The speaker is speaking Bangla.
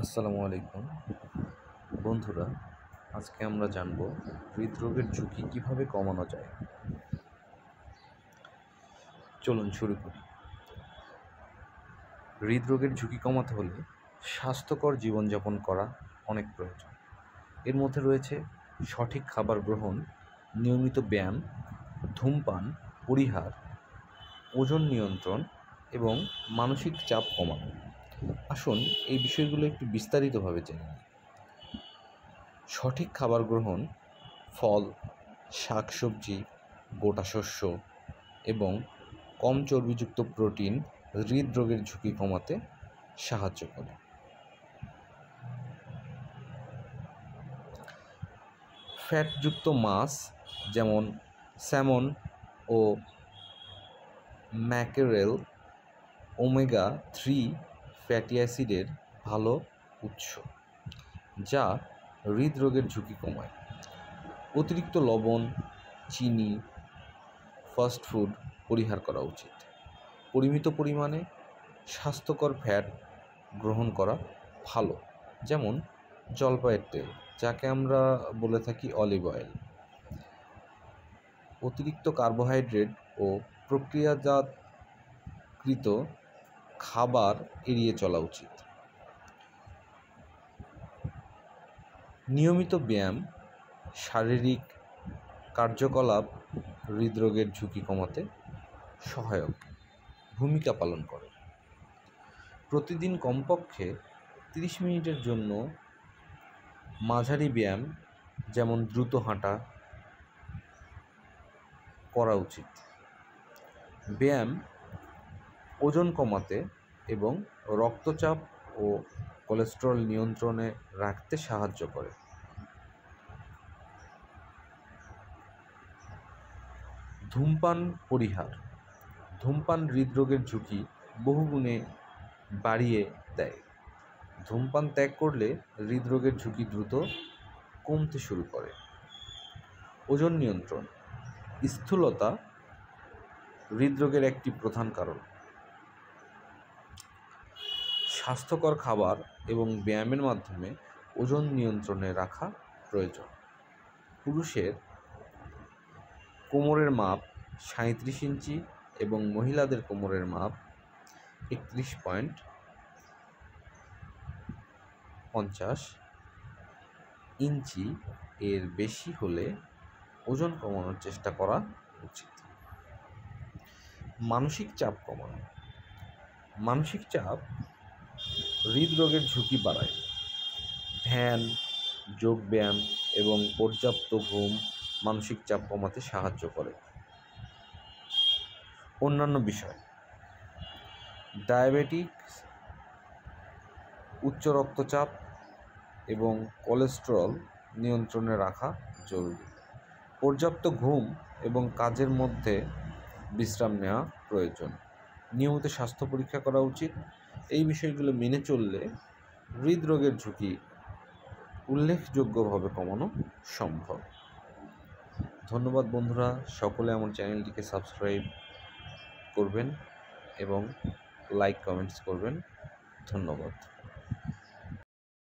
আসসালামু আলাইকুম বন্ধুরা। আজকে আমরা জানব হৃদরোগের ঝুঁকি কিভাবে কমানো যায়। চলুন শুরু করি। হৃদরোগের ঝুঁকি কমাতে হলে স্বাস্থ্যকর জীবনযাপন করা অনেক প্রয়োজন। এর মধ্যে রয়েছে সঠিক খাবার গ্রহণ, নিয়মিত ব্যায়াম, ধূমপান পরিহার, ওজন নিয়ন্ত্রণ এবং মানসিক চাপ কমানো। আসুন এই বিষয়গুলো একটু বিস্তারিতভাবে জেনে নিই। সঠিক খাবার গ্রহণ, ফল, শাকসবজি, গোটা শস্য এবং কম চর্বিযুক্ত প্রোটিন হৃদরোগের ঝুঁকি কমাতে সাহায্য করে। ফ্যাটযুক্ত মাছ যেমন স্যামন ও ম্যাকেরেল ওমেগা-3 ফ্যাটি অ্যাসিডের ভালো উৎস, যা হৃদরোগের ঝুঁকি কমায়। অতিরিক্ত লবণ, চিনি, ফাস্টফুড পরিহার করা উচিত। পরিমিত পরিমাণে স্বাস্থ্যকর ফ্যাট গ্রহণ করা ভালো, যেমন জলপাইয়ের তেল, যাকে আমরা বলে থাকি অলিভ অয়েল। অতিরিক্ত কার্বোহাইড্রেট ও প্রক্রিয়াজাতকৃত খাবার এড়িয়ে চলা উচিত। নিয়মিত ব্যায়াম, শারীরিক কার্যকলাপ হৃদরোগের ঝুঁকি কমাতে সহায়ক ভূমিকা পালন করে। প্রতিদিন কমপক্ষে 30 মিনিটের জন্য মাঝারি ব্যায়াম যেমন দ্রুত হাঁটা করা উচিত। ব্যায়াম ওজন কমাতে এবং রক্তচাপ ও কোলেস্টেরল নিয়ন্ত্রণে রাখতে সাহায্য করে। ধূমপান পরিহার। ধূমপান হৃদরোগের ঝুঁকি বহুগুণে বাড়িয়ে দেয়। ধূমপান ত্যাগ করলে হৃদরোগের ঝুঁকি দ্রুত কমতে শুরু করে। ওজন নিয়ন্ত্রণ। স্থূলতা হৃদরোগের একটি প্রধান কারণ। স্বাস্থ্যকর খাবার এবং ব্যায়ামের মাধ্যমে ওজন নিয়ন্ত্রণে রাখা প্রয়োজন। পুরুষের কোমরের মাপ 37 ইঞ্চি এবং মহিলাদের কোমরের মাপ 31.50 ইঞ্চি এর বেশি হলে ওজন কমানোর চেষ্টা করা উচিত। মানসিক চাপ কমানো। মানসিক চাপ হৃদরোগের ঝুঁকি বাড়ায়। ধ্যান, যোগব্যায়াম এবং পর্যাপ্ত ঘুম মানসিক চাপ কমাতে সাহায্য করে। অন্যান্য বিষয়: ডায়াবেটিস, উচ্চ রক্তচাপ এবং কোলেস্টেরল নিয়ন্ত্রণে রাখা জরুরি। পর্যাপ্ত ঘুম এবং কাজের মধ্যে বিশ্রাম নেওয়া প্রয়োজন। নিয়মিত স্বাস্থ্য পরীক্ষা করা উচিত। এই বিষয়গুলো মেনে চললে হৃদরোগের ঝুঁকি উল্লেখযোগ্যভাবে কমানো সম্ভব। ধন্যবাদ বন্ধুরা, সকলে আমার চ্যানেলটিকে সাবস্ক্রাইব করবেন এবং লাইক কমেন্টস করবেন। ধন্যবাদ।